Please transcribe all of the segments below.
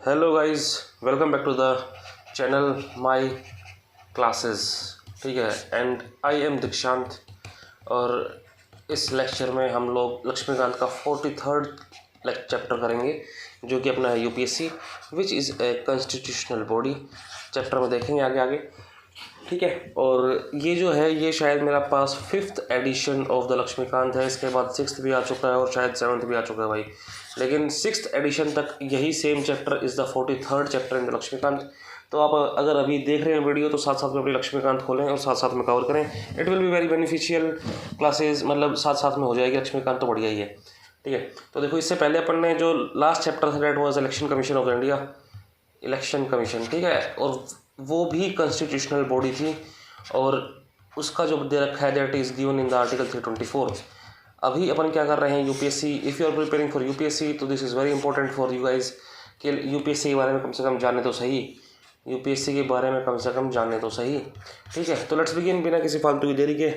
Hello guys, welcome back to the channel my classes. ठीक है, and I am दीक्षांत। और इस लेक्चर में हम लोग लक्ष्मीकांत का 43rd चैप्टर करेंगे, जो कि अपना है UPSC which is a constitutional body. Chapter में देखेंगे आगे आगे। ठीक है, और ये जो है ये शायद मेरा पास 5th edition of the Laxmikanth है। इसके बाद 6th भी आ चुका है और शायद 7th भी आ चुका है भाई, लेकिन 6th एडिशन तक यही same chapter is the 43rd chapter in the Laxmikanth. तो आप अगर अभी देख रहे हैं वीडियो तो साथ साथ में अपनी लक्ष्मीकांत खोलें और साथ साथ में कवर करें। It will be very beneficial classes, मतलब साथ साथ में हो जाएगी। लक्ष्मीकांत तो बढ़िया ही है। ठीक है, तो देखो इससे पहले अपन ने जो लास्ट चैप्टर था that was election commission of India, election commission. ठीक है, और वो भी कॉन्स्टिट्यूशनल बॉडी थी और उसका जो दे रखा है that is given in the article 324। अभी अपन क्या कर रहे हैं, UPSC. If you are preparing for UPSC तो this is very important for you guys कि यूपीएससी के बारे में कम से कम जाने तो सही। यूपीएससी के बारे में कम से कम जाने तो सही। ठीक है, तो लेट्स बिगिन बिना किसी फालतू की देरी के।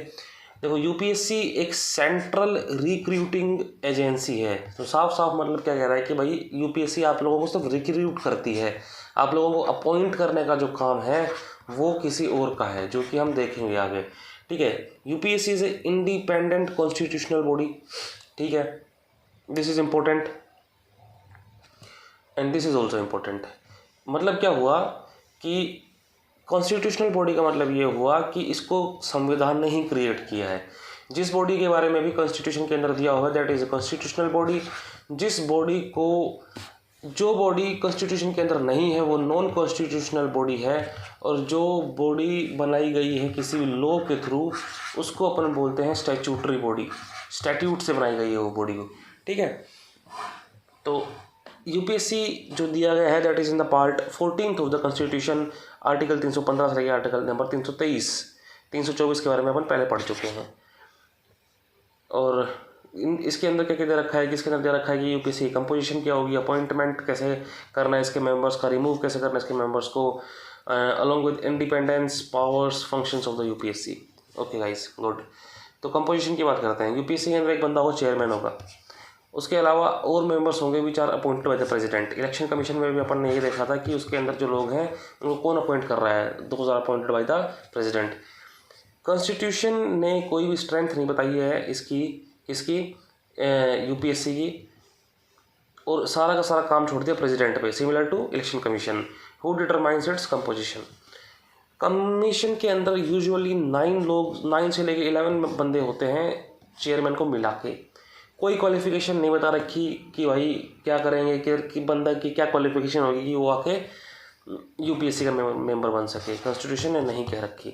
देखो, यूपीएससी एक सेंट्रल रिक्रूटिंग एजेंसी है। तो साफ साफ मतलब क्या कह रहा है कि भाई यूपीएससी आप लोगों को सिर्फ रिक्रूट करती है, आप लोगों को अपॉइंट करने का जो काम है वो किसी और का है, जो कि हम देखेंगे आगे। ठीक है, UPSC is a independent constitutional body. ठीक है, this is important and this is also important. मतलब क्या हुआ कि कॉन्स्टिट्यूशनल बॉडी का मतलब ये हुआ कि इसको संविधान ने ही क्रिएट किया है। जिस बॉडी के बारे में भी कॉन्स्टिट्यूशन के अंदर दिया हुआ है that is a constitutional body. जिस बॉडी को, जो बॉडी कॉन्स्टिट्यूशन के अंदर नहीं है वो नॉन कॉन्स्टिट्यूशनल बॉडी है, और जो बॉडी बनाई गई है किसी लॉ के थ्रू उसको अपन बोलते हैं स्टैट्यूटरी बॉडी। स्टैट्यूट से बनाई गई है वो बॉडी को। ठीक है, तो यूपीएससी जो दिया गया है that is in the part 14th of the constitution, article 315 से लेकर आर्टिकल नंबर 323। 324 के बारे में अपन पहले पढ़ चुके हैं। और इसके अंदर क्या क्या दे रखा है कि इसके अंदर दे रखा है कि यूपीएससी की कंपोजिशन क्या होगी, अपॉइंटमेंट कैसे करना है इसके मेंबर्स का, रिमूव कैसे करना है इसके मेंबर्स को, along with independence, powers, functions of the UPSC. Okay guys, good. तो कंपोजिशन की बात करते हैं। यूपीएससी के अंदर एक बंदा होगा, चेयरमैन होगा। उसके अलावा और मेंबर्स होंगे which are appointed by the president. Election commission में भी अपन ने ये देखा था कि उसके अंदर जो लोग हैं उनको कौन अपॉइंट कर रहा है, those are appointed by the president. Constitution ने कोई भी स्ट्रेंथ नहीं बताई है इसकी यूपीएससी की, और सारा का सारा काम छोड़ दिया प्रेसिडेंट पे, similar to election commission who determines its composition. Commission के अंदर यूजुअली 9 से लेकर 11 बंदे होते हैं चेयरमैन को मिला के। कोई क्वालिफिकेशन नहीं बता रखी कि भाई क्या करेंगे कि बंदा की क्या क्वालिफिकेशन होगी कि वो आके यूपीएससी का मेंबर बन सके। कॉन्स्टिट्यूशन ने नहीं कह रखी,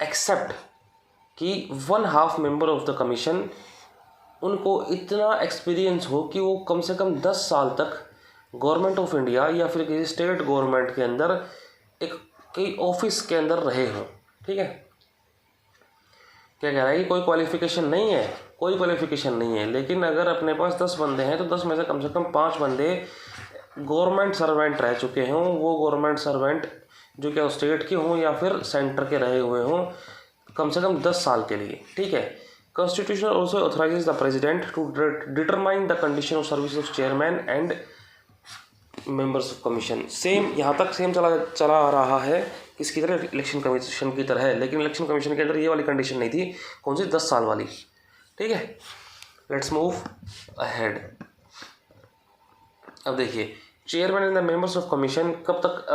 एक्सेप्ट कि 1/2 मेंबर ऑफ द कमीशन उनको इतना एक्सपीरियंस हो कि वो कम से कम 10 साल तक गवर्नमेंट ऑफ इंडिया या फिर किसी स्टेट गवर्नमेंट के अंदर एक कई ऑफिस के अंदर रहे हों। ठीक है, क्या कह रहा है कि कोई क्वालिफिकेशन नहीं है, कोई क्वालिफिकेशन नहीं है, लेकिन अगर अपने पास 10 बंदे हैं तो 10 में से कम 5 बंदे गवर्नमेंट सर्वेंट रह चुके हों। वो गवर्नमेंट सर्वेंट जो क्या स्टेट के हों या फिर सेंटर के रहे हुए हों कम से कम 10 साल के लिए। ठीक है, constitution also authorises the president to determine the condition of service of chairman and members of commission. Same यहाँ तक सेम चला आ रहा है किसकी तरह, इलेक्शन कमीशन की तरह है, लेकिन इलेक्शन कमीशन के अंदर ये वाली कंडीशन नहीं थी। कौन सी, 10 साल वाली। ठीक है, लेट्स मूव अहेड। अब देखिए, chairman and the members of commission कब तक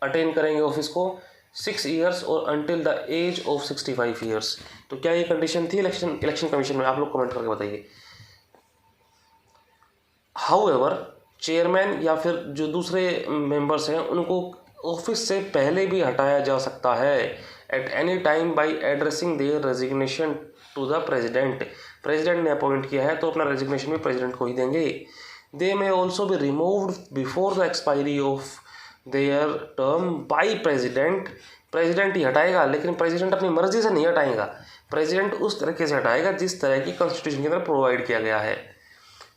अटेन करेंगे ऑफिस को, 6 ईयर्स और until the age of 65 years. तो क्या ये कंडीशन थी इलेक्शन कमीशन में, आप लोग कमेंट करके बताइए। हाउएवर चेयरमैन या फिर जो दूसरे मेंबर्स हैं उनको ऑफिस से पहले भी हटाया जा सकता है at any time by addressing their resignation to the president. President ने अपॉइंट किया है तो अपना रेजिग्नेशन भी प्रेसिडेंट को ही देंगे। They may also be removed before the expiry of their term by president. President ही हटाएगा, लेकिन प्रेसिडेंट अपनी मर्जी से नहीं हटाएगा। प्रेसिडेंट उस तरीके से हटाएगा जिस तरह की कॉन्स्टिट्यूशन के अंदर प्रोवाइड किया गया है।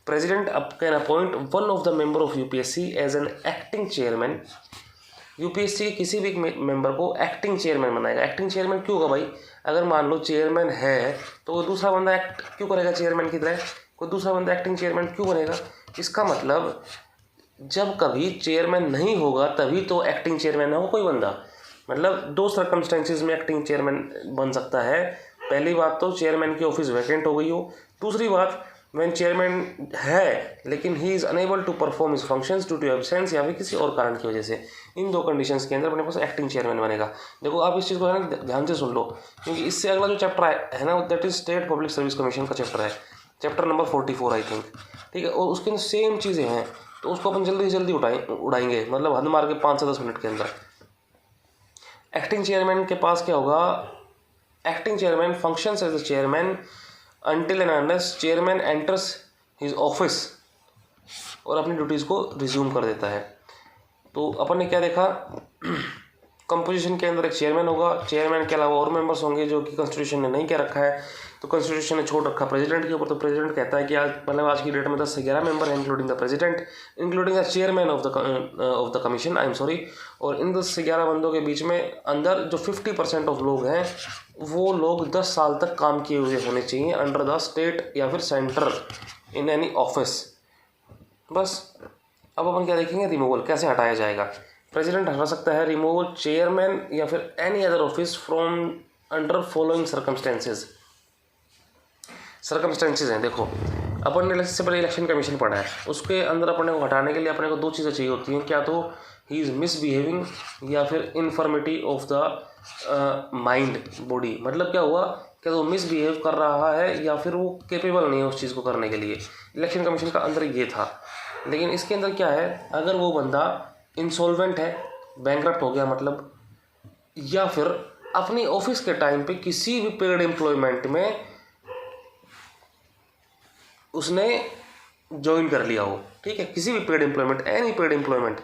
President can appoint one of the member of UPSC as an acting chairman। UPSC के किसी भी मेंबर को एक्टिंग चेयरमैन बनाएगा। एक्टिंग चेयरमैन क्यों होगा भाई, अगर मान लो चेयरमैन है तो वो दूसरा बंदा एक्ट क्यों करेगा चेयरमैन की तरह, कोई दूसरा बंदा एक्टिंग चेयरमैन क्यों बनेगा। इसका मतलब जब कभी चेयरमैन नहीं होगा तभी तो एक्टिंग चेयरमैन होगा कोई बंदा। मतलब दो सर्कमस्टेंसेस में एक्टिंग चेयरमैन बन सकता है। पहली बात तो चेयरमैन की ऑफिस वैकेंट हो गई हो, दूसरी बात व्हेन चेयरमैन है लेकिन he is unable to perform his functions due to absence या फिर किसी और कारण की वजह से। इन दो कंडीशंस के अंदर अपने पास एक्टिंग चेयरमैन बनेगा। देखो आप इस चीज़ को है ना ध्यान से सुन लो, क्योंकि इससे अगला जो चैप्टर है ना that is state public service commission का चैप्टर है, चैप्टर नंबर 44 आई थिंक। ठीक है, और उसके अंदर सेम चीज़ें हैं, तो उसको अपन जल्दी से जल्दी उड़ाएंगे, मतलब हद मार के 5 से 10 मिनट के अंदर। एक्टिंग चेयरमैन के पास क्या होगा, acting chairman functions as the chairman until and unless chairman enters his office और अपनी ड्यूटीज़ को रिज्यूम कर देता है। तो अपन ने क्या देखा, कंपोजिशन के अंदर एक चेयरमैन होगा, चेयरमैन के अलावा और मेंबर्स होंगे जो कि कॉन्स्टिट्यूशन ने नहीं क्या रखा है, तो कॉन्स्टिट्यूशन ने छोड़ रखा प्रेसिडेंट के ऊपर। तो प्रेसिडेंट कहता है कि आज मतलब आज की डेट में 10 से 11 मेंबर हैं including the president, including the chairman of the commission, I am sorry. और इन 10 से 11 बंदों के बीच में अंदर जो 50% ऑफ लोग हैं वो लोग 10 साल तक काम किए हुए होने चाहिए अंडर द स्टेट या फिर सेंटर इन एनी ऑफिस। बस अब अपन क्या देखेंगे, रिमूवल कैसे हटाया जाएगा। प्रेसिडेंट हटा सकता है रिमूवल चेयरमैन या फिर any other office from under following circumstances हैं। देखो अपन ने सबसे पहले इलेक्शन कमीशन पढ़ा है, उसके अंदर अपने को हटाने के लिए अपने को दो चीज़ें चाहिए होती हैं, क्या तो ही इज़ मिसबिहेविंग या फिर infirmity of the mind body. मतलब क्या हुआ, क्या तो मिसबिहेव कर रहा है या फिर वो कैपेबल नहीं है उस चीज़ को करने के लिए। इलेक्शन कमीशन का अंदर ये था, लेकिन इसके अंदर क्या है, अगर वो बंदा इंसॉल्वेंट है, बैंकरप्ट हो गया मतलब, या फिर अपनी ऑफिस के टाइम पे किसी भी पेड एम्प्लॉयमेंट में उसने ज्वाइन कर लिया हो, ठीक है, किसी भी paid employment, any paid employment,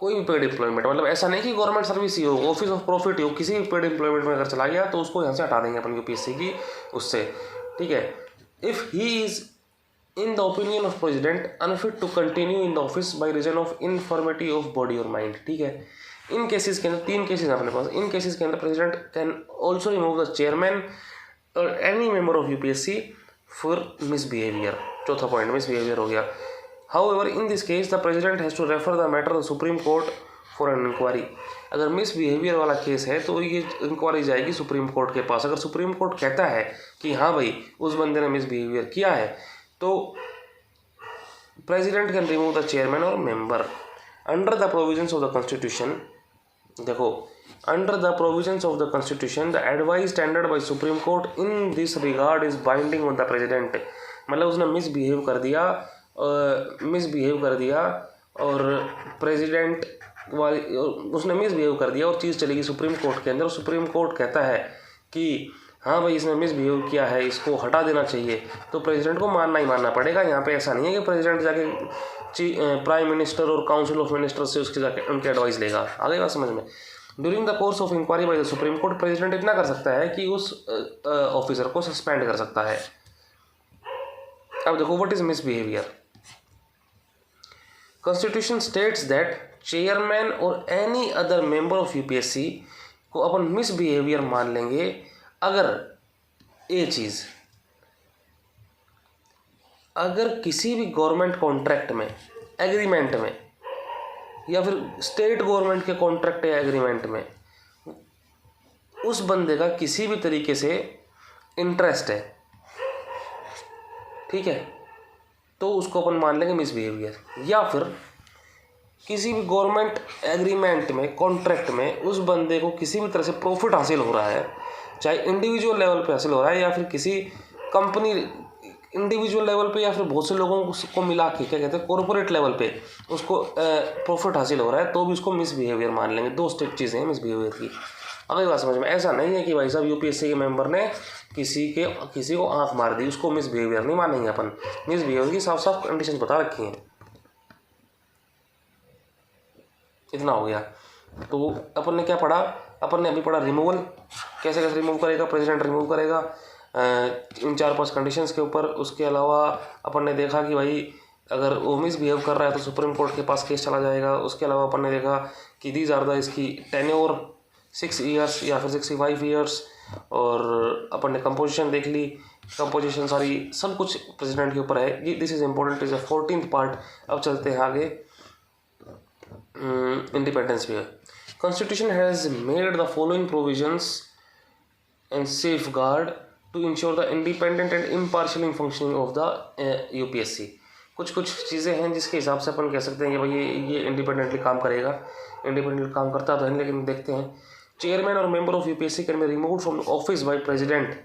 कोई भी पेड एम्प्लॉयमेंट, मतलब ऐसा नहीं कि गवर्नमेंट सर्विस ही हो, ऑफिस ऑफ प्रॉफिट ही हो, किसी भी पेड एम्प्लॉयमेंट में अगर चला गया तो उसको यहाँ से हटा देंगे अपन यूपीएससी की उससे। ठीक है, if he is in the opinion of president unfit to continue in the office by reason of infirmity of body or mind। ठीक है, इन केसेस के अंदर 3 केसेस हैं अपने पास। इन केसेस के अंदर president can also remove the chairman और any member of UPSC for misbehaviour. चौथा पॉइंट मिसबिहेवियर हो गया। However in this case the president has to refer the matter the supreme court for an inquiry. अगर misbehaviour वाला case है तो ये inquiry जाएगी सुप्रीम कोर्ट के पास। अगर सुप्रीम कोर्ट कहता है कि हाँ भाई उस बंदे ने मिसबिहेवियर किया है तो president can remove the chairman और member under the provisions of the constitution. देखो under the provisions of the constitution the advice tendered by supreme court in this regard is binding on the president. मतलब उसने misbehave कर दिया और president उसने misbehave कर दिया और चीज़ चलेगी सुप्रीम कोर्ट के अंदर। सुप्रीम कोर्ट कहता है कि हाँ भाई इसने मिसबिहेव किया है, इसको हटा देना चाहिए, तो प्रेसिडेंट को मानना ही मानना पड़ेगा। यहाँ पे ऐसा नहीं है कि प्रेसिडेंट जाके प्राइम मिनिस्टर और काउंसिल ऑफ मिनिस्टर से उसके जाके उनके एडवाइस लेगा। आ गई बात समझ में। During the course of inquiry by the supreme court president इतना कर सकता है कि उस ऑफिसर को सस्पेंड कर सकता है। अब देखो what is misbehaviour. Constitution states that chairman और any other member of UPSC को अपन मिसबिहेवियर मान लेंगे अगर ये चीज़, अगर किसी भी गवर्नमेंट कॉन्ट्रैक्ट में, एग्रीमेंट में या फिर स्टेट गवर्नमेंट के कॉन्ट्रैक्ट या एग्रीमेंट में उस बंदे का किसी भी तरीके से इंटरेस्ट है, ठीक है, तो उसको अपन मान लेंगे मिसबिहेवियर। या फिर किसी भी गवर्नमेंट एग्रीमेंट में, कॉन्ट्रैक्ट में उस बंदे को किसी भी तरह से प्रॉफिट हासिल हो रहा है, चाहे इंडिविजुअल लेवल पे हासिल हो रहा है या फिर किसी कंपनी इंडिविजुअल लेवल पे या फिर बहुत से लोगों को मिला के क्या कहते हैं कॉर्पोरेट लेवल पे उसको प्रॉफिट हासिल हो रहा है, तो भी उसको मिसबिहेवियर मान लेंगे। दो स्टेट चीज़ें हैं मिसबिहेवियर की। अगली बात समझ में, ऐसा नहीं है कि भाई साहब यूपीएससी के मेंबर ने किसी को आंख मार दी, उसको मिसबिहेवियर नहीं मानेंगे अपन। मिसबिहेवियर की साफ साफ कंडीशन बता रखी हैं। इतना हो गया। तो अपन ने क्या पढ़ा, अपन ने अभी पढ़ा रिमूवल, कैसे कैसे रिमूव करेगा प्रेसिडेंट, रिमूव करेगा इन 4-5 कंडीशंस के ऊपर। उसके अलावा अपन ने देखा कि भाई अगर वो मिसबिहेव कर रहा है तो सुप्रीम कोर्ट के पास केस चला जाएगा। उसके अलावा अपन ने देखा कि दीज आर द इसकी टेन्योर 6 ईयर्स या फिर 65 ईयर्स। और अपन ने कंपोजिशन देख ली कंपोजिशन सारी सब कुछ प्रेसिडेंट के ऊपर है। ये this is important, is a 14th part. अब चलते हैं आगे इंडिपेंडेंस पे। Constitution has made the following provisions and safeguard to ensure the independent and impartial functioning of the UPSC. कुछ चीज़ें हैं जिसके हिसाब से अपन कह सकते हैं कि भाई ये इंडिपेंडेंटली काम करेगा। इंडिपेंडेंटली काम करता तो है, लेकिन देखते हैं। चेयरमैन और member of UPSC can be removed from office by president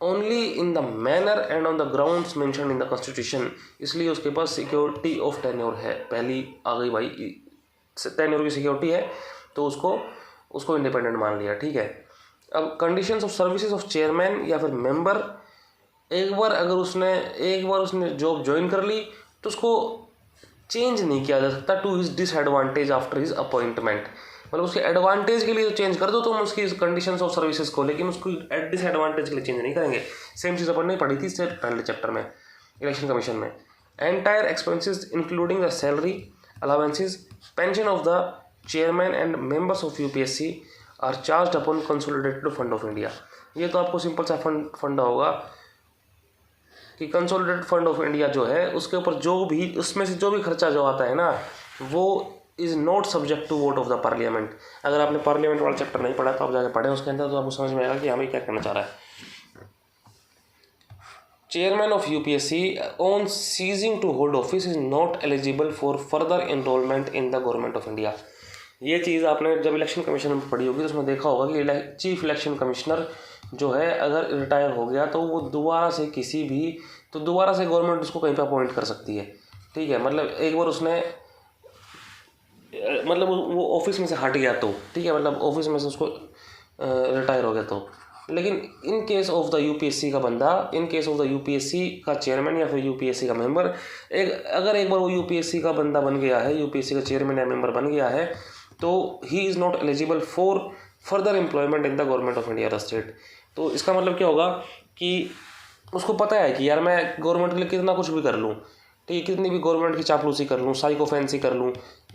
only in the manner and on the grounds mentioned in the constitution. इसलिए उसके पास सिक्योरिटी ऑफ टेन्योर है। पहली आ गई भाई, टेन्योर की सिक्योरिटी है तो उसको इंडिपेंडेंट मान लिया, ठीक है। अब conditions of services of chairman या फिर मेंबर, एक बार उसने जॉब ज्वाइन कर ली तो उसको चेंज नहीं किया जा सकता to his disadvantage after his appointment. मतलब उसके एडवांटेज के लिए तो चेंज कर दो तुम उसकी कंडीशंस ऑफ सर्विसेज को, लेकिन उसको डिसएडवांटेज के लिए चेंज नहीं करेंगे। सेम चीज़ अपन ने पढ़ी थी इससे पहले चैप्टर में, इलेक्शन कमीशन में। Entire expenses including the salary, allowances, pension of the chairman and members of UPSC are charge upon consolidated fund of India. ये तो आपको सिंपल सा फंड होगा कि कंसोलिडेटेड फंड ऑफ इंडिया जो है उसके ऊपर जो भी उसमें से जो भी खर्चा जो आता है ना, वो is not subject to vote of the parliament. अगर आपने पार्लियामेंट वाला चैप्टर नहीं पढ़ा तो आप जाके पढ़ें उसके अंदर, तो आपको समझ में आएगा कि हमें क्या करना चाह रहा है। Chairman of UPSC on ceasing to hold office is not eligible for further enrolment in the government of India. ये चीज़ आपने जब इलेक्शन कमीशन में पढ़ी होगी तो उसमें देखा होगा कि चीफ इलेक्शन कमिश्नर जो है अगर रिटायर हो गया तो वो दोबारा से गवर्नमेंट उसको कहीं पर अपॉइंट कर सकती है, ठीक है। मतलब एक बार उसने वो ऑफिस में से हट गया तो ठीक है, मतलब ऑफिस में से उसको रिटायर हो गया तो। लेकिन in case of the UPSC का बंदा, in case of the UPSC का चेयरमैन या फिर यूपीएससी का मेंबर, अगर एक बार वो यूपीएससी का बंदा बन गया है, यूपीएससी का चेयरमैन या मेंबर बन गया है, तो he is not eligible for further employment in the government of India state. तो इसका मतलब क्या होगा कि उसको पता है कि यार मैं गवर्नमेंट के लिए कितना कुछ भी कर लूँ, ठीक है, कितनी भी गवर्नमेंट की चापलूसी कर लूँ, साइको फैंसी कर लूँ,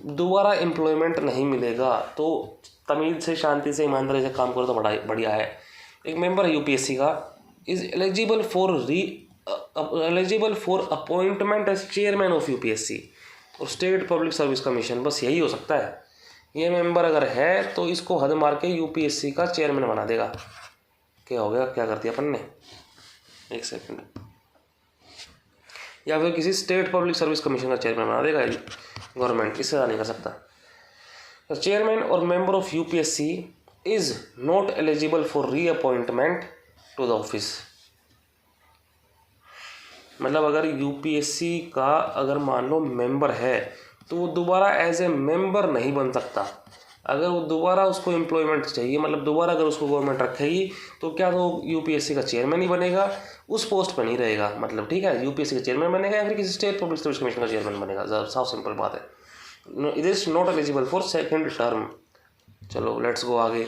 दोबारा एम्प्लॉयमेंट नहीं मिलेगा। तो तमीज़ से, शांति से, ईमानदारी से काम करो तो बढ़िया है। एक मेंबर है यूपीएससी का is eligible for appointment as chairman of UPSC और स्टेट पब्लिक सर्विस कमीशन, बस यही हो सकता है। ये मेंबर अगर है तो इसको हद मार के यूपीएससी का चेयरमैन बना देगा। क्या हो गया, क्या कर दिया अपन ने, एक सेकंड, या फिर किसी स्टेट पब्लिक सर्विस कमीशन का चेयरमैन बना देगा गवर्नमेंट, इससे ज़्यादा नहीं कर सकता। चेयरमैन और member of UPSC is not eligible for reappointment to the office. मतलब अगर यूपीएससी का अगर मान लो मेंबर है तो वो दोबारा एज ए मेंबर नहीं बन सकता। अगर वो दोबारा उसको एम्प्लॉयमेंट चाहिए, मतलब दोबारा अगर उसको गवर्नमेंट रखेगी तो क्या तो यूपीएससी का चेयरमैन ही बनेगा, उस पोस्ट पर नहीं रहेगा। मतलब ठीक है, यूपीएससी का चेयरमैन बनेगा या फिर किसी स्टेट पब्लिक सर्विस कमीशन का चेयरमैन बनेगा, साफ सिंपल बात है। It is not eligible for second term. चलो लेट्स गो आगे,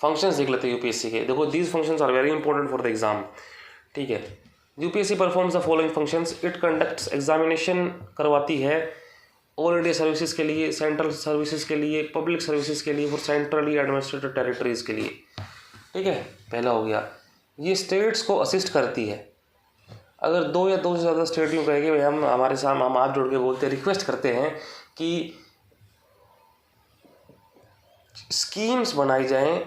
फंक्शंस देख लेते हैं यूपीएससी के। देखो these functions are very important for the exam, ठीक है। UPSC performs the following functions. It conducts examination करवाती है ऑल इंडिया सर्विसेज के लिए, सेंट्रल सर्विसेज के लिए, पब्लिक सर्विसेज के लिए, फॉर सेंट्रली एडमिनिस्ट्रेटेड टेरिटरीज के लिए, ठीक है, पहला हो गया। ये स्टेट्स को असिस्ट करती है। अगर दो या दो से ज़्यादा स्टेट यूँ कहेंगे भाई हम हमारे साथ हम हाथ जोड़ के बोलते हैं, रिक्वेस्ट करते हैं कि स्कीम्स बनाई जाएं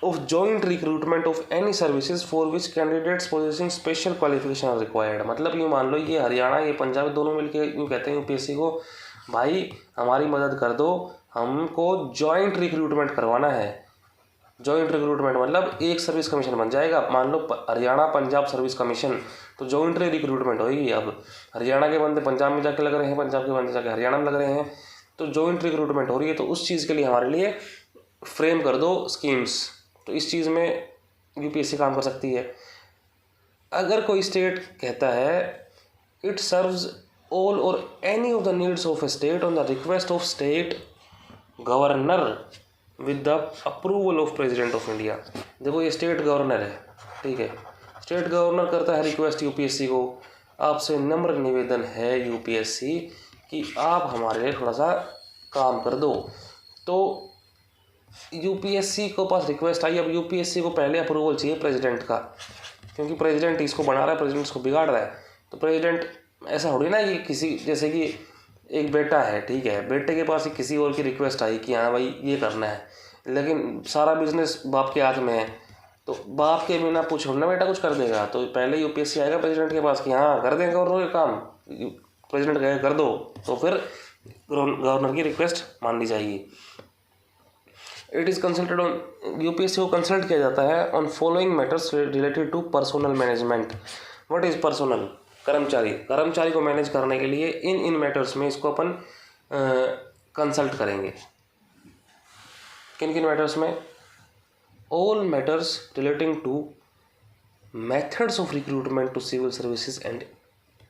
of joint recruitment of any services for which candidates possessing special qualification are required. मतलब यूँ मान लो ये हरियाणा ये पंजाब दोनों मिलके यूँ कहते हैं यूपीएससी को, भाई हमारी मदद कर दो, हमको जॉइंट रिक्रूटमेंट करवाना है। जॉइंट रिक्रूटमेंट मतलब एक सर्विस कमीशन बन जाएगा, मान लो हरियाणा पंजाब सर्विस कमीशन, तो जॉइंटली रिक्रूटमेंट होगी। अब हरियाणा के बंदे पंजाब में जाके लग रहे हैं, पंजाब के बंदे जाके हरियाणा में लग रहे हैं, तो जॉइंट रिक्रूटमेंट हो रही है। तो उस चीज़ के लिए हमारे लिए फ्रेम कर दो स्कीम्स। तो इस चीज़ में यूपीएससी काम कर सकती है। अगर कोई स्टेट कहता है इट सर्व्स ऑल और any of the needs of A state on the request of state governor with the approval of president of India. देखो ये स्टेट गवर्नर है, ठीक है, स्टेट गवर्नर करता है रिक्वेस्ट यूपीएससी को, आपसे नम्र निवेदन है यूपीएससी कि आप हमारे लिए थोड़ा सा काम कर दो। तो यूपीएससी को पास रिक्वेस्ट आई। अब यूपीएससी को पहले अप्रूवल चाहिए प्रेसिडेंट का, क्योंकि प्रेसिडेंट इसको बना रहा है, प्रेसिडेंट इसको बिगाड़ रहा है। तो प्रेसिडेंट ऐसा थोड़ी ना कि किसी, जैसे कि एक बेटा है, ठीक है, बेटे के पास किसी और की रिक्वेस्ट आई कि हाँ भाई ये करना है, लेकिन सारा बिजनेस बाप के हाथ में है, तो बाप के बिना पूछो ना बेटा कुछ कर देगा। तो पहले यूपीएससी आएगा प्रेसिडेंट के पास कि हाँ कर देंगे गवर्नर का काम, प्रेसिडेंट कहेगा कर दो, तो फिर गवर्नर की रिक्वेस्ट मान ली जाएगी। It is consulted on, UPSC को कंसल्ट किया जाता है on following matters related to personal management. What is personal? कर्मचारी को मैनेज करने के लिए इन मैटर्स में इसको अपन कंसल्ट करेंगे। किन किन मैटर्स में? All matters relating to methods of recruitment to civil services and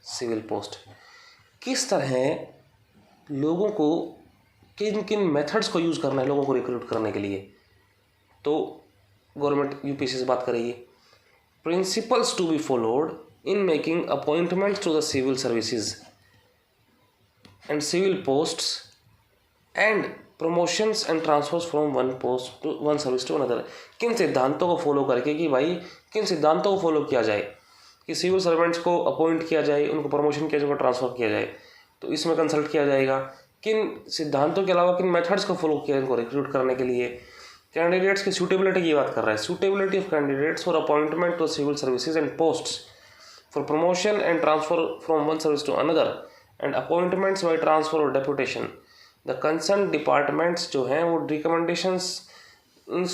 civil post. किस तरह लोगों को, किन किन मेथड्स को यूज़ करना है लोगों को रिक्रूट करने के लिए, तो गवर्नमेंट यूपीएससी से बात करेगी। Principles to be followed in making appointments to the civil services and civil posts and promotions and transfers from one post to one service to another. किन सिद्धांतों को फॉलो करके, कि भाई किन सिद्धांतों को फॉलो किया जाए कि सिविल सर्वेंट्स को अपॉइंट किया जाए, उनको प्रमोशन किया जाए, उनको ट्रांसफ़र किया जाए, तो इसमें कंसल्ट किया जाएगा। किन सिद्धांतों के अलावा किन मेथड्स को फॉलो किया इनको रिक्रूट करने के लिए। कैंडिडेट्स की सूटेबिलिटी की बात कर रहा है, suitability of candidates for appointment to civil services and posts for promotion and transfer from one service to another and appointments by transfer और डेपुटेशन। द कंसर्न डिपार्टमेंट्स जो हैं वो recommendations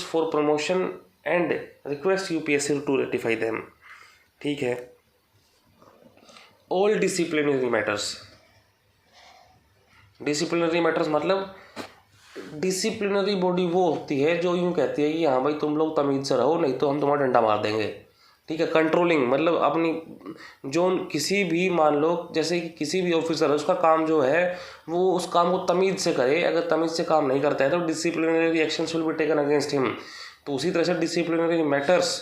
for promotion and request UPSC to ratify them. ठीक है। All disciplinary matters, disciplinary matters मतलब disciplinary body वो होती है जो यूँ कहती है कि हाँ भाई तुम लोग तमीज़ से रहो, नहीं तो हम तुम्हारा डंडा मार देंगे। ठीक है। कंट्रोलिंग मतलब अपनी जो किसी भी, मान लो जैसे कि किसी भी ऑफिसर है, उसका काम जो है वो उस काम को तमीज़ से करे। अगर तमीज़ से काम नहीं करता है तो disciplinary action will be taken against him. तो उसी तरह से disciplinary matters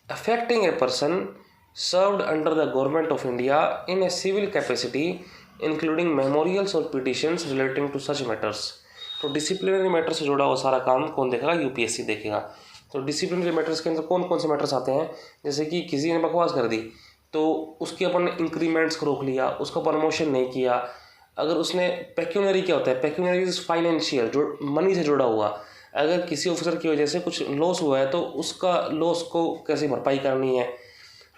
affecting a person served under the government of India in a civil capacity including memorials और petitions relating to such matters. तो डिसिप्लिनरी मैटर से जुड़ा हुआ सारा काम कौन देखेगा? यूपीएससी देखेगा। तो डिसिप्लिनरी मैटर्स के अंदर कौन कौन से मैटर्स आते हैं? जैसे कि किसी ने बकवास कर दी तो उसकी अपन ने इंक्रीमेंट्स को रोक लिया, उसका प्रमोशन नहीं किया। अगर उसने पेक्यूनरी, क्या होता है? पेक्यूनरी इज फाइनेंशियल, जो मनी से जुड़ा हुआ। अगर किसी ऑफिसर की वजह से कुछ लॉस हुआ है तो उसका लॉस को कैसे भरपाई करनी है।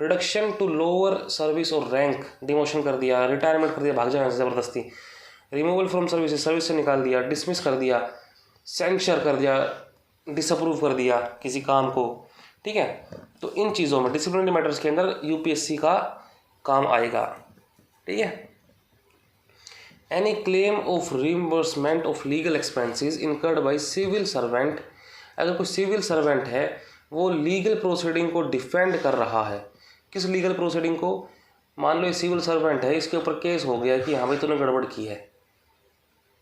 रिडक्शन टू लोअर सर्विस और रैंक, डिमोशन कर दिया, रिटायरमेंट कर दिया, भाग जाने से ज़बरदस्ती। रिमूवल फ्रॉम सर्विस, सर्विस से निकाल दिया, डिसमिस कर दिया, सेंक्शन कर दिया, डिसअप्रूव कर दिया किसी काम को। ठीक है। तो इन चीज़ों में डिसिप्लिनरी मैटर्स के अंदर यूपीएससी का काम आएगा। ठीक है। Any claim of reimbursement of legal expenses incurred by civil servant, अगर कोई सिविल सर्वेंट है वो लीगल प्रोसीडिंग को डिफेंड कर रहा है। किस लीगल प्रोसीडिंग को? मान लो ये सिविल सर्वेंट है, इसके ऊपर केस हो गया कि हाँ भाई तूने गड़बड़ की है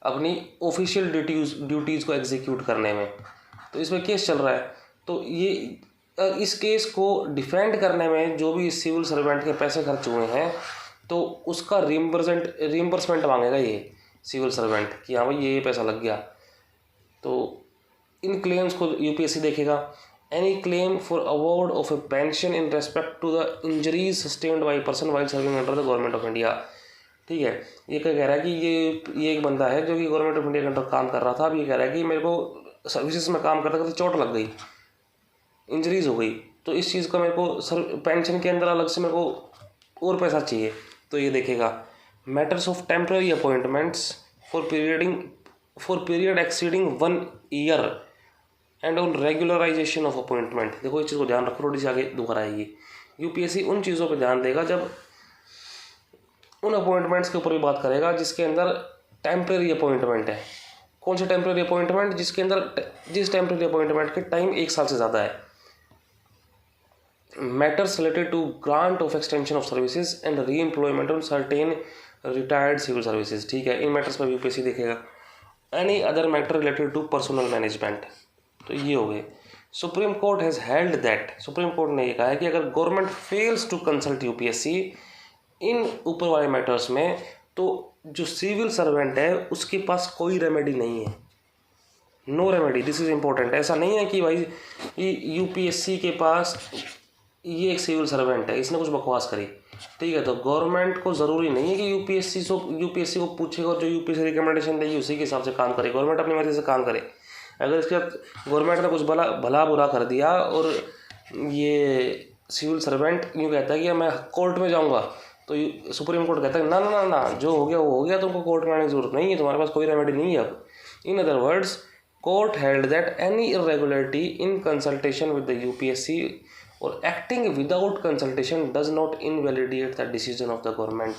अपनी ऑफिशियल ड्यूटीज़ को एग्जीक्यूट करने में, तो इसमें केस चल रहा है। तो ये इस केस को डिफेंड करने में जो भी सिविल सर्वेंट के पैसे खर्च हुए हैं तो उसका रीइंबर्समेंट मांगेगा ये सिविल सर्वेंट कि हाँ भाई ये पैसा लग गया। तो इन क्लेम्स को यूपीएससी देखेगा। Any claim for award of a pension in respect to the injuries sustained by person while serving under the government of India. ठीक है। ये क्या कह रहा है कि ये एक बंदा है जो कि गवर्नमेंट ऑफ इंडिया के अंडर काम कर रहा था। अब ये कह रहा है कि मेरे को सर्विसेज में काम करते करते चोट लग गई, इंजरीज हो गई, तो इस चीज़ का मेरे को पेंशन के अंदर अलग से मेरे को और पैसा चाहिए। तो ये देखेगा। Matters of temporary appointments for period exceeding 1 year and on regularisation of appointment. देखो इस चीज़ को ध्यान रखो, थोड़ी सी आगे दोहराएगी। यूपीएससी उन चीज़ों पर ध्यान देगा जब उन अपॉइंटमेंट्स के ऊपर भी बात करेगा जिसके अंदर टेम्पररी अपॉइंटमेंट है। कौन से टेम्पररी अपॉइंटमेंट? जिसके अंदर जिस टेम्पररी अपॉइंटमेंट के टाइम 1 साल से ज़्यादा है। Matters related to grant of extension of services and reemployment on certain retired civil services. ठीक है। इन मैटर्स पर यूपीएससी देखेगा। Any other matter related to personal management, तो ये हो गए। Supreme court has held that, supreme court ने ये कहा है कि अगर government fails to consult UPSC in ऊपर वाले मैटर्स में, तो जो सिविल सर्वेंट है उसके पास कोई रेमेडी नहीं है। No remedy, this is important. ऐसा नहीं है कि भाई यूपीएससी के पास ये एक सिविल सर्वेंट है, इसने कुछ बकवास करी, ठीक है, तो गवर्नमेंट को ज़रूरी नहीं है कि यूपीएससी को पूछेगा और जो यूपीएससी रिकमेंडेशन देगी उसी के हिसाब से काम करे। गवर्नमेंट अपनी मर्जी से काम करे। अगर इसके बाद गवर्नमेंट ने कुछ भला बुरा कर दिया और ये सिविल सर्वेंट यूँ कहता है कि मैं कोर्ट में जाऊँगा, तो सुप्रीम कोर्ट कहता है ना ना ना, जो हो गया वो हो गया, तुमको कोर्ट में आने की जरूरत नहीं है, तुम्हारे पास कोई रेमेडी नहीं है अब। In other words, court held that any irregularity in consultation with the UPSC और acting without consultation does not invalidate the decision of the government.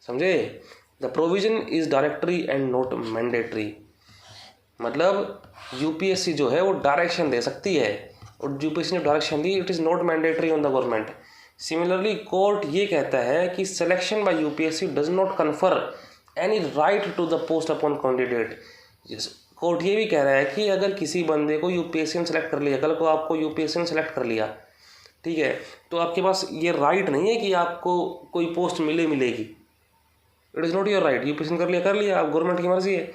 समझे? The provision is directory and not mandatory. मतलब UPSC जो है वो direction दे सकती है, और UPSC ने डायरेक्शन दी, it is not mandatory on the government. Similarly court ये कहता है कि selection by UPSC does not confer any right to the post upon candidate. Court ये भी कह रहा है कि अगर किसी बंदे को यूपीएससी ने सेलेक्ट कर लिया, कल को आपको यूपीएससी ने सेलेक्ट कर लिया, ठीक है, तो आपके पास ये राइट नहीं है कि आपको कोई पोस्ट मिलेगी। It is not your right. UPSC ने कर लिया, आप गवर्नमेंट की मर्जी है।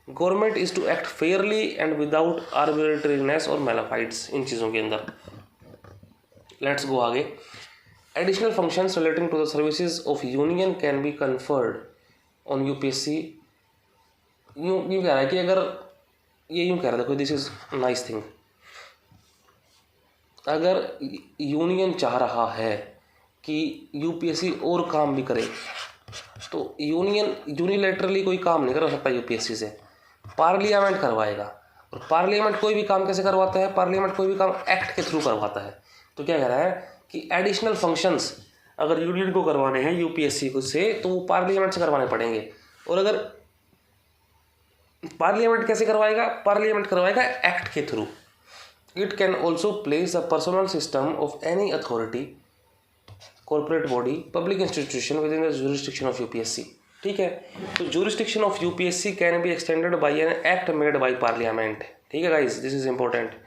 Government is to act fairly and without arbitrariness और मैलाफाइड्स इन चीज़ों के अंदर। लेट्स गो आगे। Additional functions relating to the services of union can be conferred on UPSC. यूँ कह रहा है कि अगर ये यूँ कह रहा था कोई, दिस इज नाइस थिंग, अगर यूनियन चाह रहा है कि यूपीएससी और काम भी करे, तो यूनियन यूनिलेटरली कोई काम नहीं कर सकता यूपीएससी से, पार्लियामेंट करवाएगा। और पार्लियामेंट कोई भी काम कैसे करवाता है? पार्लियामेंट कोई भी काम एक्ट के थ्रू करवाता है। तो क्या कह रहा है कि एडिशनल फंक्शंस अगर यूनियन को करवाने हैं यूपीएससी को से, तो वो पार्लियामेंट से करवाने पड़ेंगे। और अगर पार्लियामेंट कैसे करवाएगा? पार्लियामेंट करवाएगा एक्ट के थ्रू। It can also place the personnel system of any authority, corporate body, public institution within the jurisdiction of UPSC. ठीक है, तो jurisdiction of UPSC can be extended by an act made by parliament. ठीक है guys, this is important.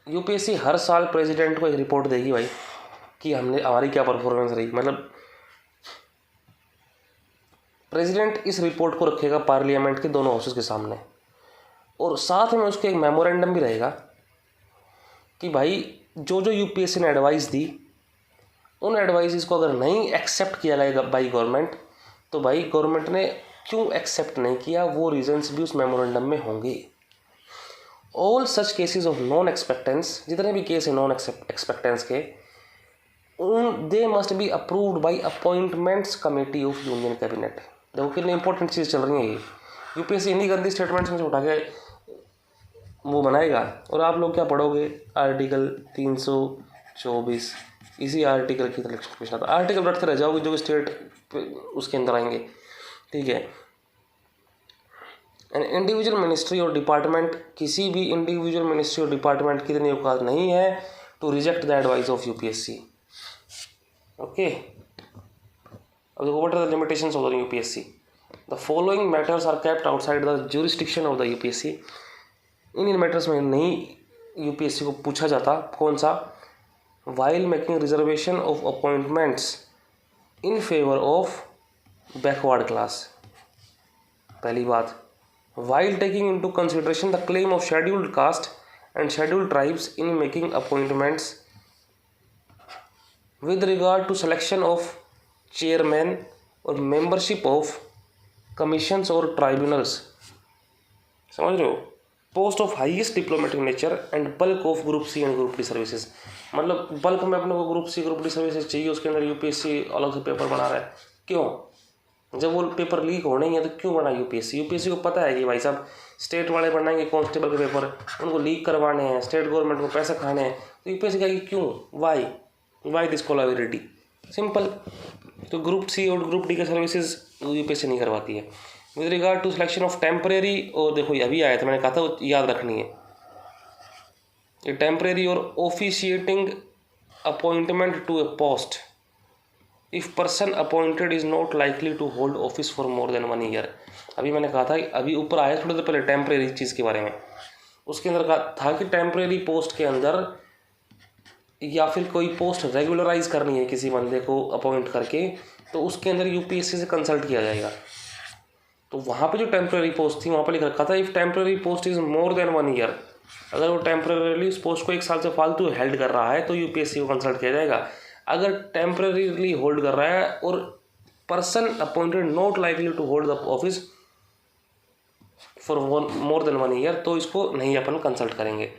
UPSC हर साल president को एक report देगी भाई कि हमारी क्या परफॉर्मेंस रही। मतलब प्रेसिडेंट इस रिपोर्ट को रखेगा पार्लियामेंट के दोनों हाउसेस के सामने, और साथ में उसके एक मेमोरेंडम भी रहेगा कि भाई जो जो यूपीएससी ने एडवाइस दी, उन एडवाइसेस को अगर नहीं एक्सेप्ट किया जाएगा बाई गवर्नमेंट, तो भाई गवर्नमेंट ने क्यों एक्सेप्ट नहीं किया वो रीजंस भी उस मेमोरेंडम में होंगे। All such cases of non acceptance, जितने भी केस है नॉन एक्सपेक्टेंस के, they must be approved by appointments committee of union cabinet. देखो कितनी इंपॉर्टेंट चीज़ चल रही है ये। यूपीएससी इन्हीं गंदी स्टेटमेंट्स में से उठा के वो बनाएगा, और आप लोग क्या पढ़ोगे? आर्टिकल 324, इसी आर्टिकल की सिलेक्शन क्वेश्चन आता। आर्टिकल रटते रह जाओगे जो स्टेट उसके अंदर आएंगे। ठीक है, एन इंडिविजुअल मिनिस्ट्री और डिपार्टमेंट, किसी भी इंडिविजुअल मिनिस्ट्री और डिपार्टमेंट की इतनी औकात नहीं है to reject the advice of UPSC. Okay, अब देखो what are the limitations of the UPSC. The following matters are kept outside the jurisdiction of the UPSC. इन मैटर्स में नहीं यूपीएससी को पूछा जाता। कौन सा? While making reservation of appointments in favour of backward class. पहली बात, while taking into consideration the claim of scheduled caste and scheduled tribes in making appointments with regard to selection of chairman और membership of commissions और tribunals। समझ रहे हो? Post of highest diplomatic nature and bulk of group C and group D services. मतलब bulk में अपने को group C group D services चाहिए, उसके अंदर यूपीएससी अलग से पेपर बना रहा है। क्यों? जब वो पेपर लीक होने ही है तो क्यों बना यूपीएससी? यूपीएससी को पता है कि भाई साहब स्टेट वाले बनाएंगे कांस्टेबल के पेपर, उनको लीक करवाने हैं, स्टेट गवर्नमेंट को पैसे खाने हैं, तो यूपीएससी कहेगी क्यों, वाई दिस कोलाबिलिटी। सिंपल। तो ग्रुप सी और ग्रुप डी के सर्विसेज यूपीएससी नहीं करवाती है। With regard to selection of temporary, और देखो ये अभी आया था, मैंने कहा था याद रखनी है, ये टेम्परेरी और officiating appointment to a post if person appointed is not likely to hold office for more than 1 year. अभी मैंने कहा था, अभी ऊपर आया थोड़ी देर पहले टेम्परेरी चीज़ के बारे में, उसके अंदर कहा था कि टेम्परेरी पोस्ट के अंदर या फिर कोई पोस्ट रेगुलराइज करनी है किसी बंदे को अपॉइंट करके, तो उसके अंदर यूपीएससी से कंसल्ट किया जाएगा। तो वहाँ पे जो टेम्प्रेरी पोस्ट थी वहाँ पे लिख रखा था if temporary post is more than 1 year, अगर वो टेम्प्रेरीली उस पोस्ट को 1 साल से फालतू हेल्ड कर रहा है तो यूपीएससी को कंसल्ट किया जाएगा। अगर टेम्प्रेरीली होल्ड कर रहा है और person appointed not likely to hold the office for more than 1 year, तो इसको नहीं अपन कंसल्ट करेंगे।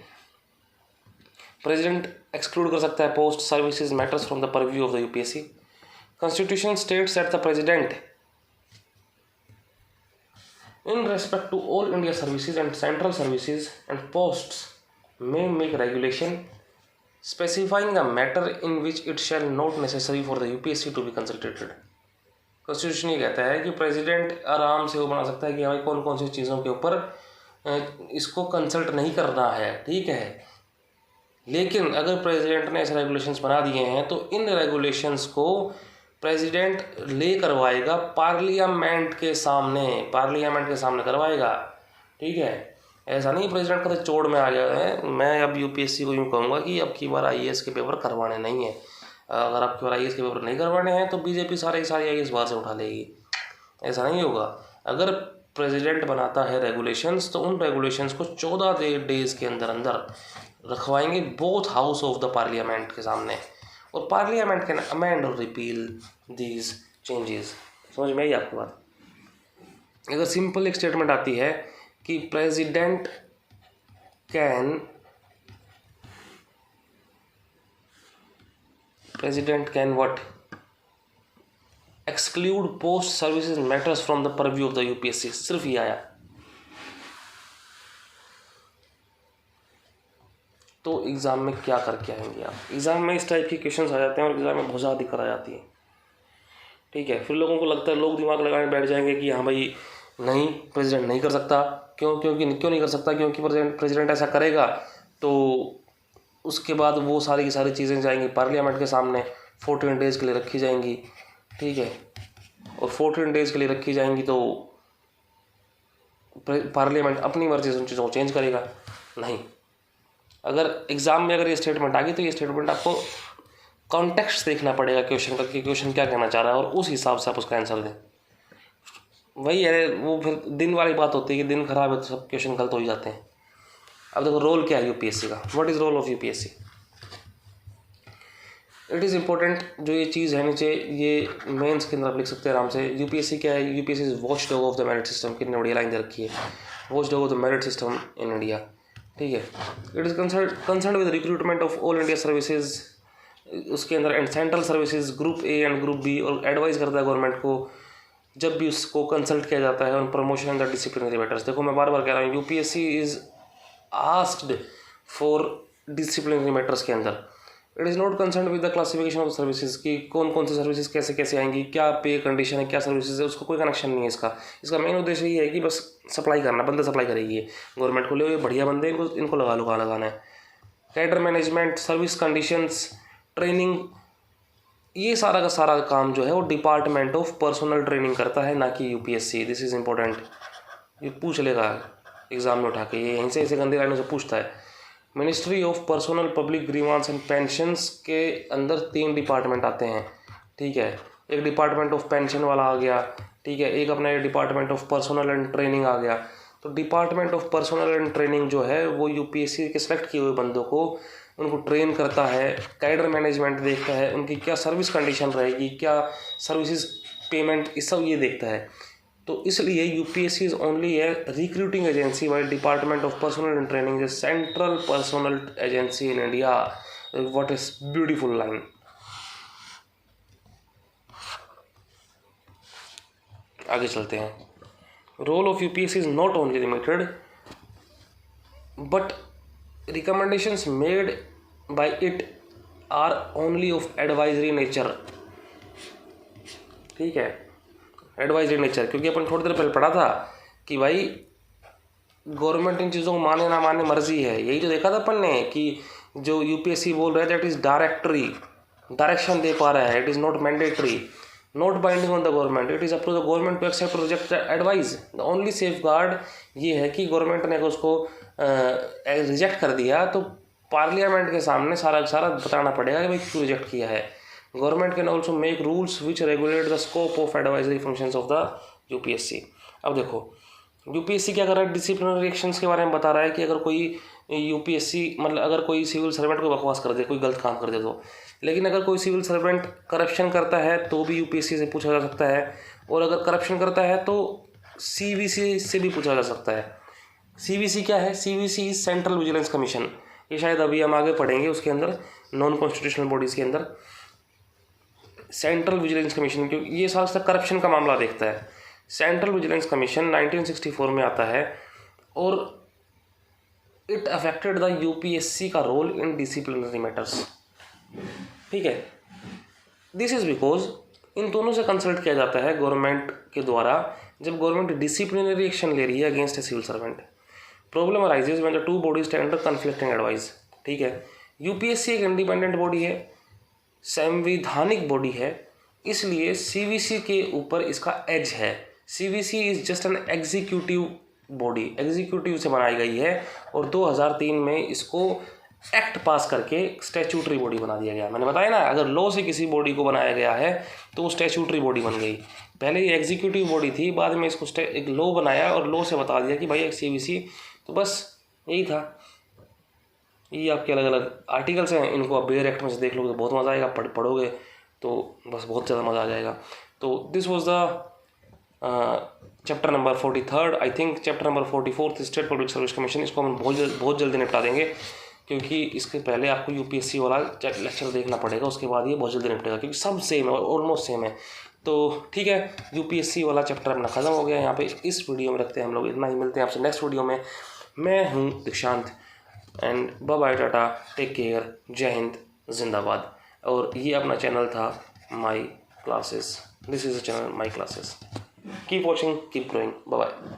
प्रेसिडेंट एक्सक्लूड कर सकता है post services matters from the purview of the UPSC. Constitution states that the president in respect to all India services and central services and posts may make regulation specifying the matter in which it shall not necessary for the UPSC to be consulted। Constitution ये कहता है कि president आराम से वो बना सकता है कि हमें कौन कौन सी चीज़ों के ऊपर इसको कंसल्ट नहीं करना है, ठीक है। लेकिन अगर प्रेसिडेंट ने ऐसे रेगुलेशंस बना दिए हैं तो इन रेगुलेशंस को प्रेसिडेंट ले करवाएगा पार्लियामेंट के सामने करवाएगा, ठीक है। ऐसा नहीं प्रेसिडेंट का तो चोड़ में आ गया है, मैं अब यूपीएससी को यूँ कहूँगा कि अब की बार आईएएस के पेपर करवाने नहीं है। अगर आपके बार आईएएस के पेपर नहीं करवाने हैं तो बीजेपी सारे आईएएस बाहर से उठा लेगी, ऐसा नहीं होगा। अगर प्रेसिडेंट बनाता है रेगुलेशंस तो उन रेगुलेशंस को 14 डेज के अंदर रखवाएंगे both house of the parliament के सामने, और पार्लियामेंट कैन अमेंड और रिपील दीज चेंजेस। समझ में आई आपकी बात। अगर सिंपल एक स्टेटमेंट आती है कि president can what exclude post services matters from the purview of the UPSC, सिर्फ ये आया तो एग्ज़ाम में क्या करके आएंगे आप। एग्ज़ाम में इस टाइप के क्वेश्चंस आ जाते हैं और एग्ज़ाम में बहुत ज़्यादा दिक्कत आ जाती है, ठीक है। फिर लोगों को लगता है, लोग दिमाग लगाने बैठ जाएंगे कि हाँ भाई नहीं प्रेसिडेंट नहीं कर सकता, क्यों नहीं कर सकता, क्योंकि प्रेसिडेंट ऐसा करेगा तो उसके बाद वो सारी की सारी चीज़ें जाएंगी पार्लियामेंट के सामने, 14 डेज़ के लिए रखी जाएंगी, ठीक है। और 14 डेज़ के लिए रखी जाएंगी तो पार्लियामेंट अपनी मर्जी से उन चीज़ों को चेंज करेगा नहीं। अगर एग्ज़ाम में अगर ये स्टेटमेंट आ गई तो ये स्टेटमेंट आपको कॉन्टेक्स्ट देखना पड़ेगा क्वेश्चन का कि क्वेश्चन क्या कहना चाह रहा है और उस हिसाब से आप उसका आंसर दें। वही है, वो फिर दिन वाली बात होती है कि दिन खराब है तो सब क्वेश्चन गलत हो ही जाते हैं। अब देखो रोल क्या है यूपीएससी का, what is role of UPSC. It is important, जो ये चीज़ है नीचे ये मेंस के अंदर आप लिख सकते हैं आराम से। यूपीएससी क्या है, UPSC is watchdog of the merit system, कितनी बढ़िया लाइन दे रखी है, watchdog of the merit system in India, ठीक है। It is concern with recruitment of all India services, उसके अंदर and central services group A and group B, और एडवाइस करता है गवर्नमेंट को जब भी उसको कंसल्ट किया जाता है on promotion and the disciplinary matters. देखो मैं बार बार कह रहा हूँ, UPSC is asked for disciplinary matters के अंदर। It is not concern with the classification of services कि कौन कौन सी सर्विसेज कैसे कैसे आएंगी, क्या पे कंडीशन है, क्या सर्विसेज है, उसका कोई कनेक्शन नहीं है। इसका मेन उद्देश्य ये है कि बस सप्लाई करना, बंदे सप्लाई करेगी गवर्नमेंट को, ले बढ़िया बंदे इनको लगा लो, कहाँ लगाना है। Cadre management, service conditions, training, ये सारा का सारा काम जो है वो डिपार्टमेंट ऑफ पर्सनल ट्रेनिंग करता है, ना कि यूपीएससी। दिस इज़ इम्पोर्टेंट, ये पूछ लेगा एग्जाम में उठा के, ये यहीं से ऐसे गंदे लाइनों से पूछता है। Ministry of personnel public grievance and pensions के अंदर 3 डिपार्टमेंट आते हैं, ठीक है। एक डिपार्टमेंट ऑफ पेंशन वाला आ गया, ठीक है। एक अपना department of personal and training आ गया। तो department of personal and training जो है वो यूपीएससी के सेलेक्ट किए हुए बंदों को उनको ट्रेन करता है, कैडर मैनेजमेंट देखता है, उनकी क्या सर्विस कंडीशन रहेगी, क्या सर्विसेज पेमेंट, ये सब ये देखता है। तो इसलिए UPSC is only a recruiting agency while department of personal and training is central personal agency in India. What is beautiful line. आगे चलते हैं। Role of UPSC is not only limited but recommendations made by it are only of advisory nature, ठीक है। Advisory nature, क्योंकि अपन थोड़ी देर पहले पढ़ा था कि भाई गवर्नमेंट इन चीज़ों को माने ना माने मर्जी है। यही तो देखा था अपन ने कि जो यूपीएससी बोल रहा है दैट इज़ डायरेक्शन दे पा रहा है, it is not mandatory, not binding on the government, it is up to the government to accept reject advice. The only safeguard ये है कि गवर्नमेंट ने उसको रिजेक्ट कर दिया तो पार्लियामेंट के सामने सारा बताना पड़ेगा कि भाई क्यों रिजेक्ट किया है। Government can also make rules which regulate the scope of advisory functions of the UPSC. अब देखो यूपीएससी क्या कर रहा है, डिसिप्लिनरी एक्शंस के बारे में बता रहा है कि अगर कोई यूपीएससी मतलब अगर कोई सिविल सर्वेंट को बकवास कर दे, कोई गलत काम कर दे तो, लेकिन अगर कोई सिविल सर्वेंट करप्शन करता है तो भी यूपीएससी से पूछा जा सकता है, और अगर करप्शन करता है तो सीवीसी से भी पूछा जा सकता है। सीवीसी क्या है? CVC is central vigilance commission. ये शायद अभी हम आगे पढ़ेंगे उसके अंदर, नॉन कॉन्स्टिट्यूशनल बॉडीज़ के अंदर सेंट्रल विजिलेंस कमीशन, क्योंकि ये साल तक करप्शन का मामला देखता है। सेंट्रल विजिलेंस कमीशन 1964 में आता है और इट अफेक्टेड द यूपीएससी का रोल इन डिसिप्लिनरी मैटर्स। ठीक है, दिस इज बिकॉज इन दोनों से कंसल्ट किया जाता है गवर्नमेंट के द्वारा जब गवर्नमेंट डिसिप्लिनरी एक्शन ले रही है against a civil servant. Problem arises when the two bodies stand under conflicting advice. ठीक है, यूपीएससी एक इंडिपेंडेंट बॉडी है, संवैधानिक बॉडी है, इसलिए सीवीसी के ऊपर इसका एज है। CVC is just an executive body, executive से बनाई गई है और 2003 में इसको एक्ट पास करके स्टैट्यूटरी बॉडी बना दिया गया। मैंने बताया ना, अगर लॉ से किसी बॉडी को बनाया गया है तो वो स्टैट्यूटरी बॉडी बन गई। पहले ये एग्जीक्यूटिव बॉडी थी, बाद में इसको एक लॉ बनाया और लॉ से बता दिया कि भाई एक सीवीसी, तो बस यही था। ये आपके अलग अलग आर्टिकल्स हैं, इनको आप बेयर एक्ट में से देख लोगे तो बहुत मज़ा आएगा, पढ़ोगे तो बस बहुत ज़्यादा मज़ा आ जाएगा। तो this was the chapter number 43। I think chapter number 44 state public service commission, इसको हम बहुत जल्दी निपटा देंगे, क्योंकि इसके पहले आपको यूपीएससी वाला लेक्चर देखना पड़ेगा, उसके बाद ये बहुत जल्दी निपटेगा, क्योंकि सब सेम है, ऑलमोस्ट सेम है। तो ठीक है, यूपीएससी वाला चैप्टर अपना ख़त्म हो गया यहाँ पे, इस वीडियो में रखते हैं हम लोग इतना ही। मिलते हैं आपसे नेक्स्ट वीडियो में। मैं हूँ Dikshant and bye bye, tata, take care, जय हिंद, जिंदाबाद। और ये अपना चैनल था My Classes, this is a channel My Classes. Keep watching, keep growing, bye bye.